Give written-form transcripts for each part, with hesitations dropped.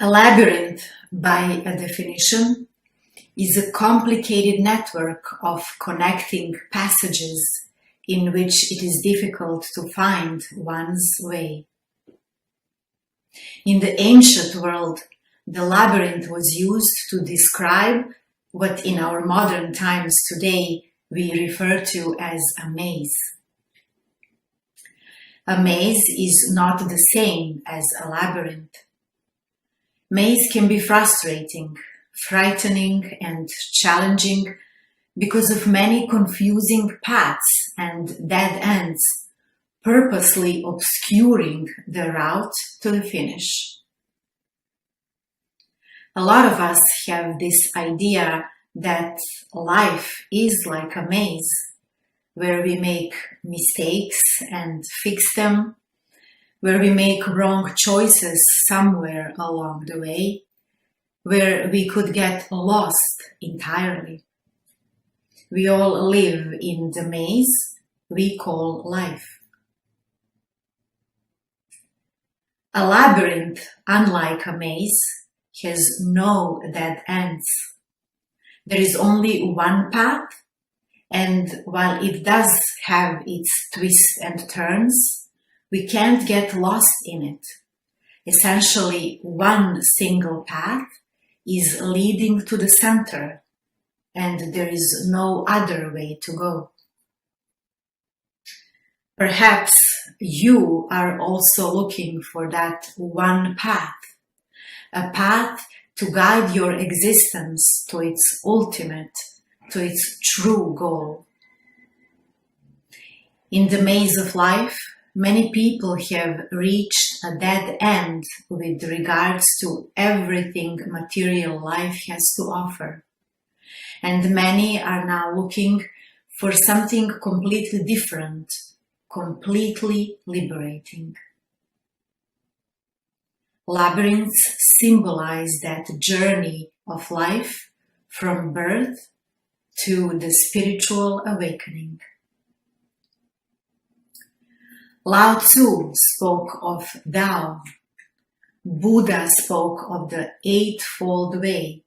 A labyrinth, by a definition, is a complicated network of connecting passages in which it is difficult to find one's way. In the ancient world, the labyrinth was used to describe what in our modern times today we refer to as a maze. A maze is not the same as a labyrinth. Maze can be frustrating, frightening, and challenging because of many confusing paths and dead ends, purposely obscuring the route to the finish. A lot of us have this idea that life is like a maze, where we make mistakes and fix them, where we make wrong choices somewhere along the way, where we could get lost entirely. We all live in the maze we call life. A labyrinth, unlike a maze, has no dead ends. There is only one path, and while it does have its twists and turns, we can't get lost in it. Essentially, one single path is leading to the center, and there is no other way to go. Perhaps you are also looking for that one path, a path to guide your existence to its ultimate, to its true goal. In the maze of life, many people have reached a dead end with regards to everything material life has to offer. And many are now looking for something completely different, completely liberating. Labyrinths symbolize that journey of life from birth to the spiritual awakening. Lao Tzu spoke of Tao. Buddha spoke of the Eightfold Way.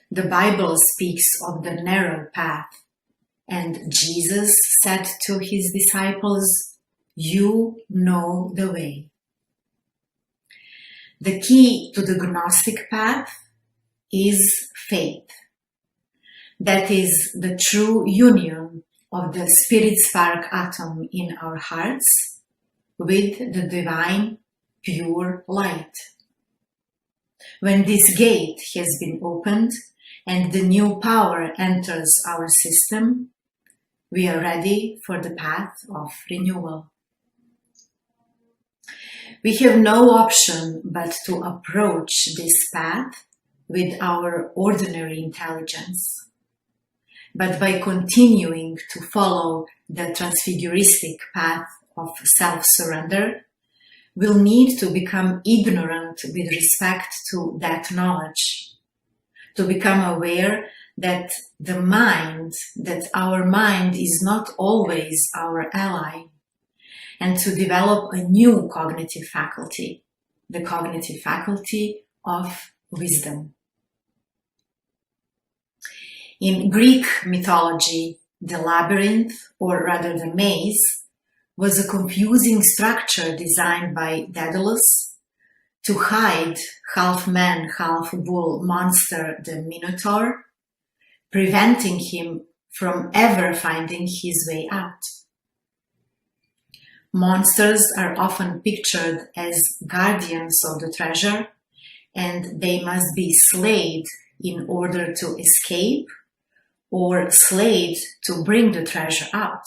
The Bible speaks of the narrow path. And Jesus said to his disciples, "You know the way." The key to the Gnostic path is faith. That is the true union of the spirit spark atom in our hearts with the divine, pure light. When this gate has been opened and the new power enters our system, we are ready for the path of renewal. We have no option but to approach this path with our ordinary intelligence. But by continuing to follow the transfiguristic path of self-surrender, we'll need to become ignorant with respect to that knowledge, to become aware that our mind is not always our ally, and to develop a new cognitive faculty, the cognitive faculty of wisdom. In Greek mythology, the labyrinth, or rather the maze, was a confusing structure designed by Daedalus to hide half-man, half-bull monster the Minotaur, preventing him from ever finding his way out. Monsters are often pictured as guardians of the treasure, and they must be slayed in order to escape, or slayed to bring the treasure out.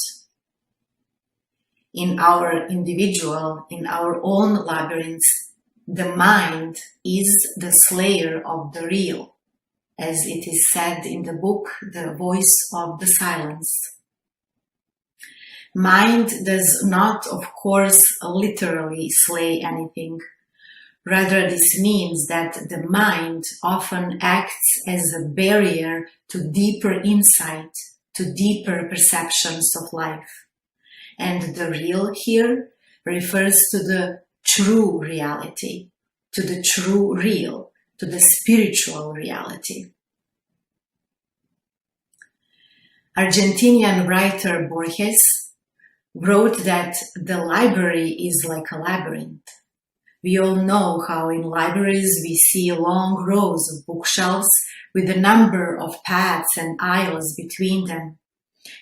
In our own labyrinths, the mind is the slayer of the real, as it is said in the book, The Voice of the Silence. Mind does not, of course, literally slay anything. Rather, this means that the mind often acts as a barrier to deeper insight, to deeper perceptions of life. And the real here refers to the true reality, to the true real, to the spiritual reality. Argentinian writer Borges wrote that the library is like a labyrinth. We all know how in libraries we see long rows of bookshelves with a number of paths and aisles between them,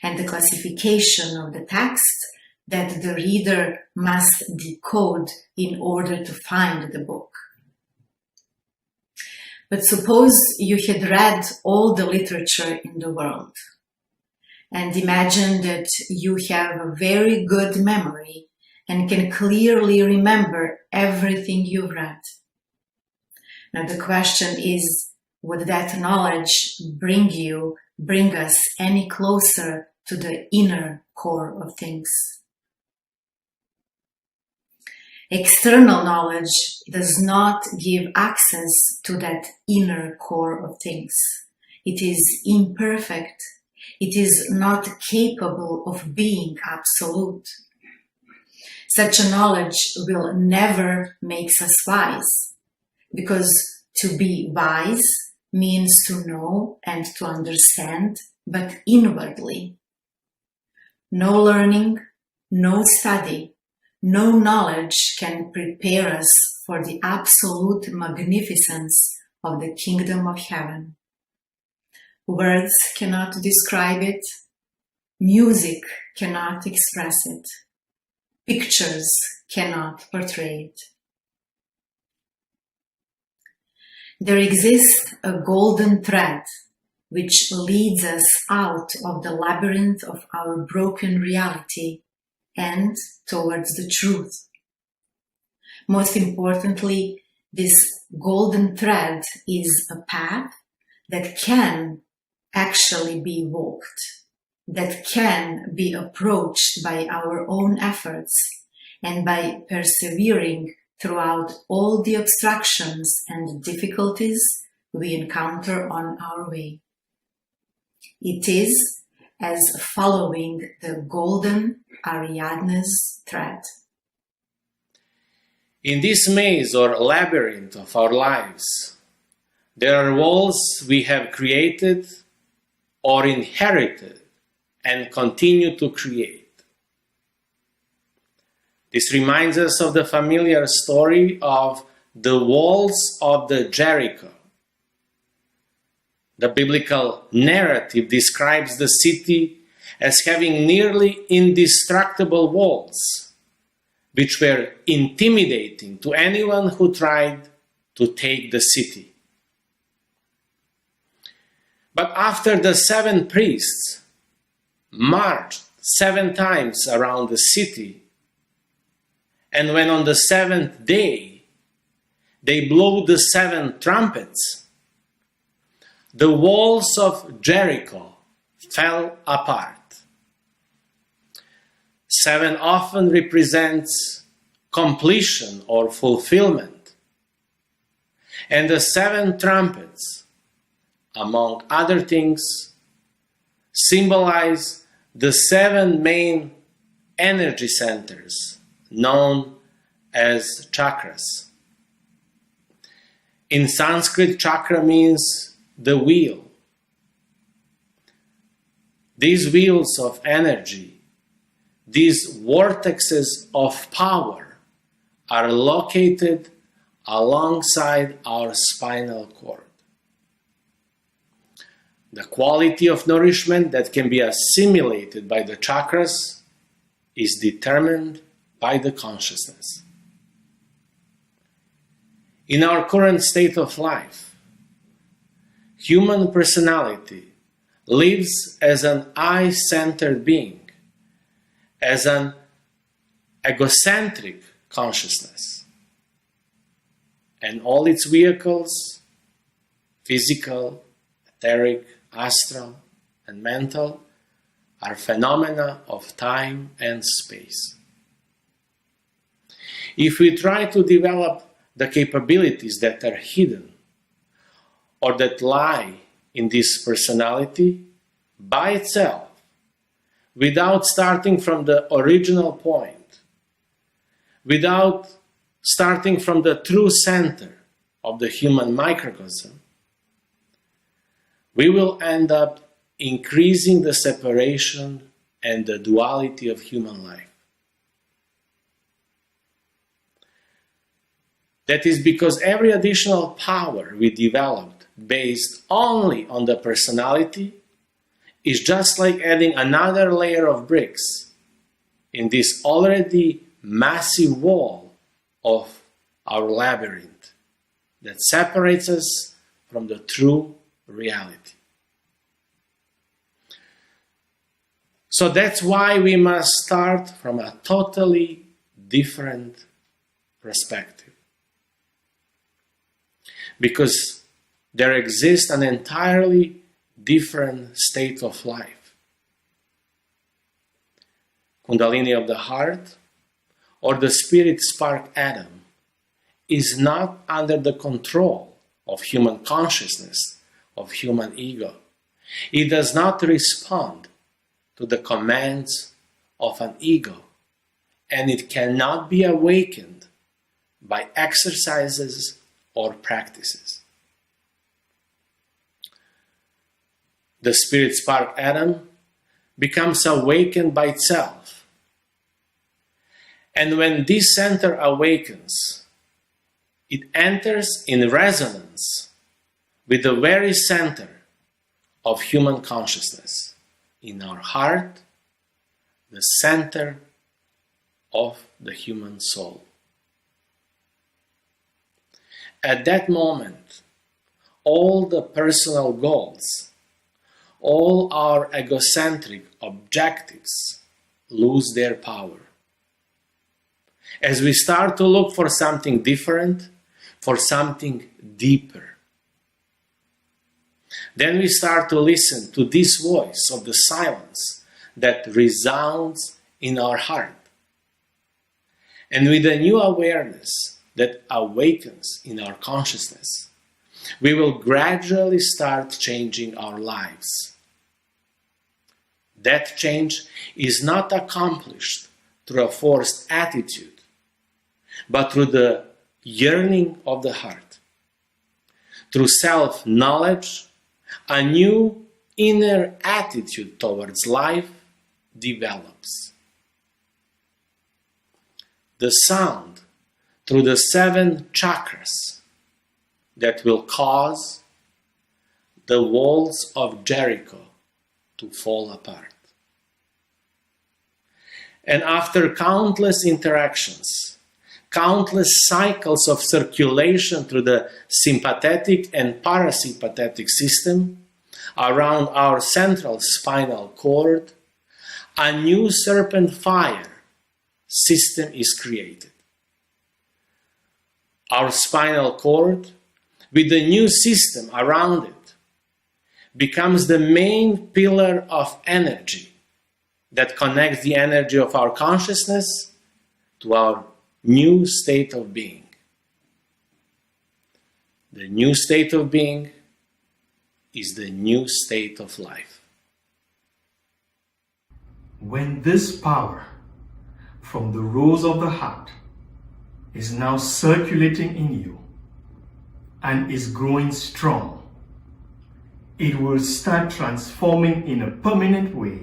and the classification of the text that the reader must decode in order to find the book. But suppose you had read all the literature in the world, and imagine that you have a very good memory and can clearly remember everything you've read. Now the question is, would that knowledge bring us any closer to the inner core of things? External knowledge does not give access to that inner core of things. It is imperfect. It is not capable of being absolute. Such a knowledge will never make us wise, because to be wise means to know and to understand, but inwardly. No learning, no study, no knowledge can prepare us for the absolute magnificence of the kingdom of heaven. Words cannot describe it. Music cannot express it. Pictures cannot portray it. There exists a golden thread which leads us out of the labyrinth of our broken reality and towards the truth. Most importantly, this golden thread is a path that can actually be walked, that can be approached by our own efforts and by persevering throughout all the obstructions and difficulties we encounter on our way. It is as following the golden Ariadne's thread. In this maze or labyrinth of our lives, there are walls we have created or inherited and continue to create. This reminds us of the familiar story of the walls of the Jericho. The biblical narrative describes the city as having nearly indestructible walls, which were intimidating to anyone who tried to take the city. But after the 7 priests marched 7 times around the city, and when on the 7th day they blew the 7 trumpets, the walls of Jericho fell apart. 7 often represents completion or fulfillment, and the 7 trumpets, among other things, symbolize the 7 main energy centers known as chakras. In Sanskrit, chakra means the wheel. These wheels of energy, these vortexes of power, are located alongside our spinal cord. The quality of nourishment that can be assimilated by the chakras is determined by the consciousness. In our current state of life, human personality lives as an I-centered being, as an egocentric consciousness, and all its vehicles, physical, etheric, astral, and mental, are phenomena of time and space. If we try to develop the capabilities that are hidden or that lie in this personality by itself, without starting from the original point, without starting from the true center of the human microcosm, we will end up increasing the separation and the duality of human life. That is because every additional power we developed based only on the personality is just like adding another layer of bricks in this already massive wall of our labyrinth that separates us from the true reality. So that's why we must start from a totally different perspective. Because there exists an entirely different state of life. Kundalini of the heart, or the spirit spark atom, is not under the control of human consciousness, of human ego. It does not respond to the commands of an ego, and it cannot be awakened by exercises or practices. The spirit spark atom becomes awakened by itself. And when this center awakens, it enters in resonance with the very center of human consciousness in our heart, the center of the human soul. At that moment, all the personal goals, all our egocentric objectives lose their power. As we start to look for something different, for something deeper, then we start to listen to this voice of the silence that resounds in our heart. And with a new awareness that awakens in our consciousness, we will gradually start changing our lives. That change is not accomplished through a forced attitude, but through the yearning of the heart. Through self-knowledge, a new inner attitude towards life develops. The sound through the 7 chakras that will cause the walls of Jericho to fall apart. And after countless interactions, countless cycles of circulation through the sympathetic and parasympathetic system around our central spinal cord, a new serpent fire system is created. Our spinal cord, with the new system around it, becomes the main pillar of energy that connects the energy of our consciousness to our new state of being. The new state of being is the new state of life. When this power from the rose of the heart is now circulating in you and is growing strong, it will start transforming in a permanent way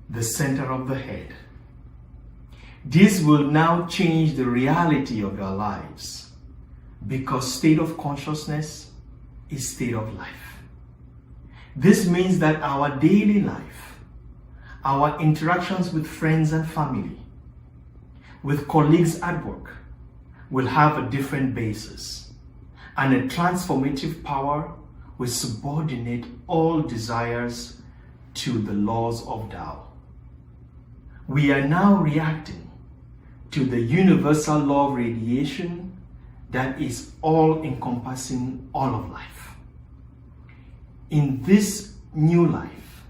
the center of the head. This will now change the reality of your lives, because state of consciousness is state of life. This means that our daily life, our interactions with friends and family, with colleagues at work, will have a different basis, and a transformative power will subordinate all desires to the laws of Tao. We are now reacting to the universal law of radiation that is all-encompassing all of life. In this new life,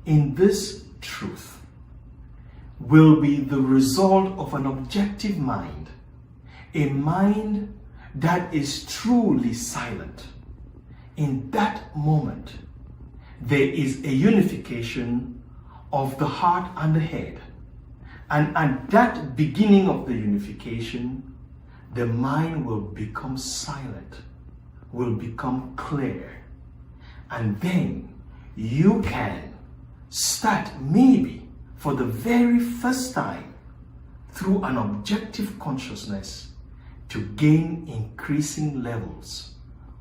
in this truth, will be the result of an objective mind, a mind that is truly silent. In that moment, there is a unification of the heart and the head. And at that beginning of the unification, the mind will become silent, will become clear. And then you can start, maybe for the very first time, through an objective consciousness, to gain increasing levels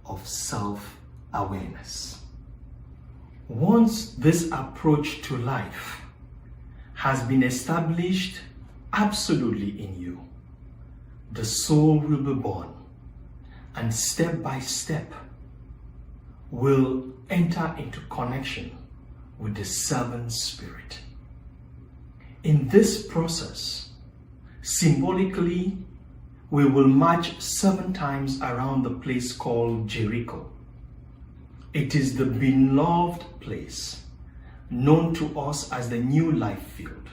of self-awareness. Once this approach to life has been established absolutely in you, the soul will be born, and step by step will enter into connection with the servant spirit. In this process, symbolically, we will march 7 times around the place called Jericho. It is the beloved place, known to us as the new life field.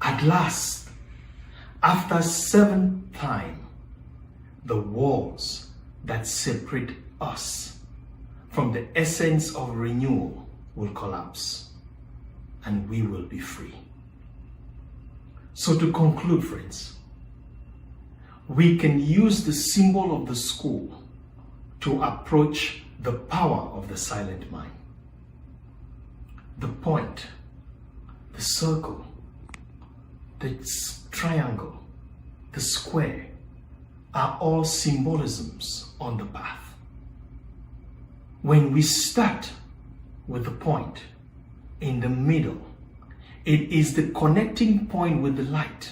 At last, after 7th time, the walls that separate us from the essence of renewal will collapse, and we will be free. So to conclude, friends, we can use the symbol of the school to approach the power of the silent mind. The point, the circle, the triangle, the square are all symbolisms on the path. When we start with the point in the middle, it is the connecting point with the light.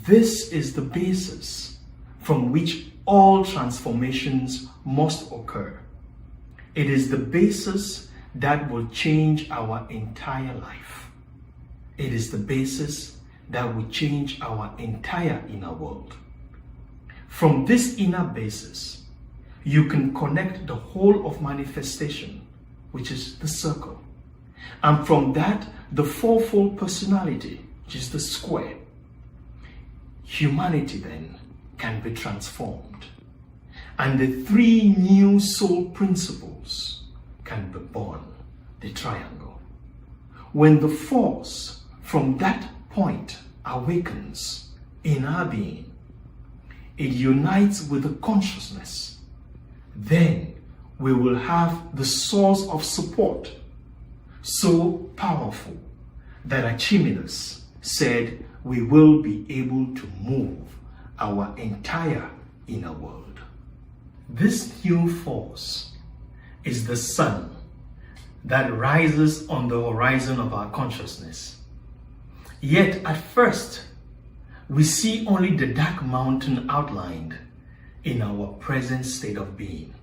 This is the basis from which all transformations must occur. It is the basis that will change our entire life. It is the basis that will change our entire inner world. From this inner basis, you can connect the whole of manifestation, which is the circle. And from that, the fourfold personality, which is the square. Humanity then can be transformed, and the 3 new soul principles can be born, the triangle. When the force from that point awakens in our being, it unites with the consciousness, then we will have the source of support so powerful that Archimedes said we will be able to move our entire inner world. This new force is the sun that rises on the horizon of our consciousness. Yet at first, we see only the dark mountain outlined in our present state of being.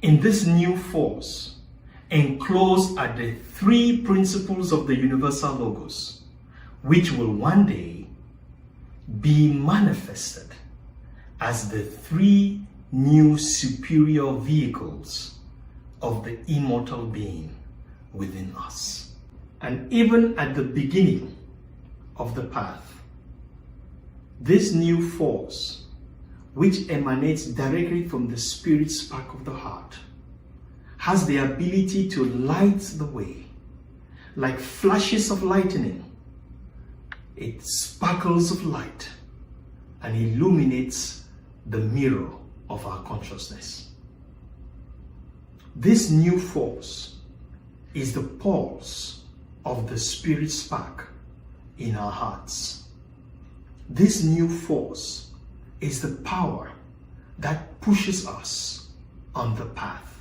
In this new force, enclosed are the 3 principles of the universal logos, which will one day be manifested as the 3 new superior vehicles of the immortal being within us. And even at the beginning of the path, this new force, which emanates directly from the spirit spark of the heart, has the ability to light the way. Like flashes of lightning, it sparkles of light and illuminates the mirror of our consciousness. This new force is the pulse of the spirit spark in our hearts. This new force is the power that pushes us on the path.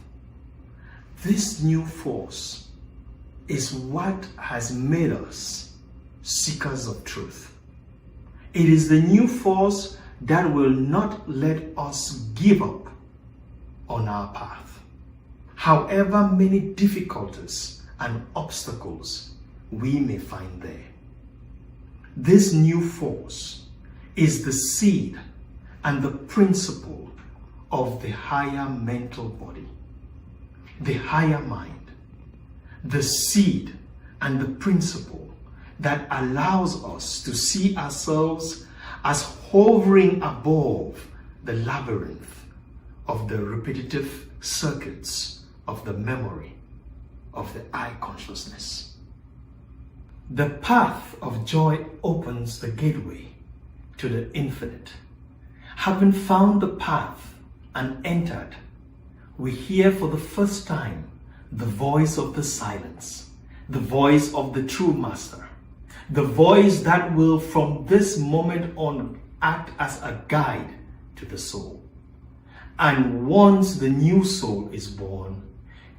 This new force is what has made us seekers of truth. It is the new force that will not let us give up on our path, however many difficulties and obstacles we may find there. This new force is the seed and the principle of the higher mental body, the higher mind, the seed and the principle that allows us to see ourselves as hovering above the labyrinth of the repetitive circuits of the memory of the I consciousness. The path of joy opens the gateway to the infinite. Having found the path and entered, we hear for the first time the voice of the silence, the voice of the true master, the voice that will from this moment on act as a guide to the soul. And once the new soul is born,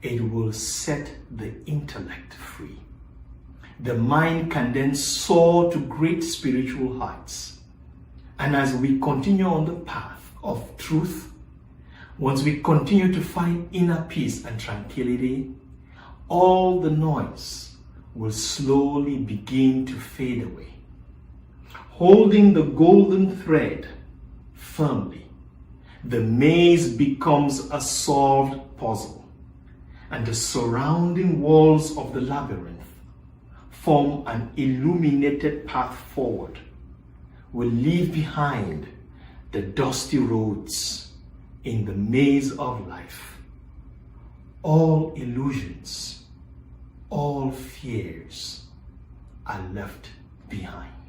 it will set the intellect free. The mind can then soar to great spiritual heights. And as we continue on the path of truth, once we continue to find inner peace and tranquility, all the noise will slowly begin to fade away. Holding the golden thread firmly, the maze becomes a solved puzzle, and the surrounding walls of the labyrinth form an illuminated path forward. Will leave behind the dusty roads in the maze of life. All illusions, all fears are left behind.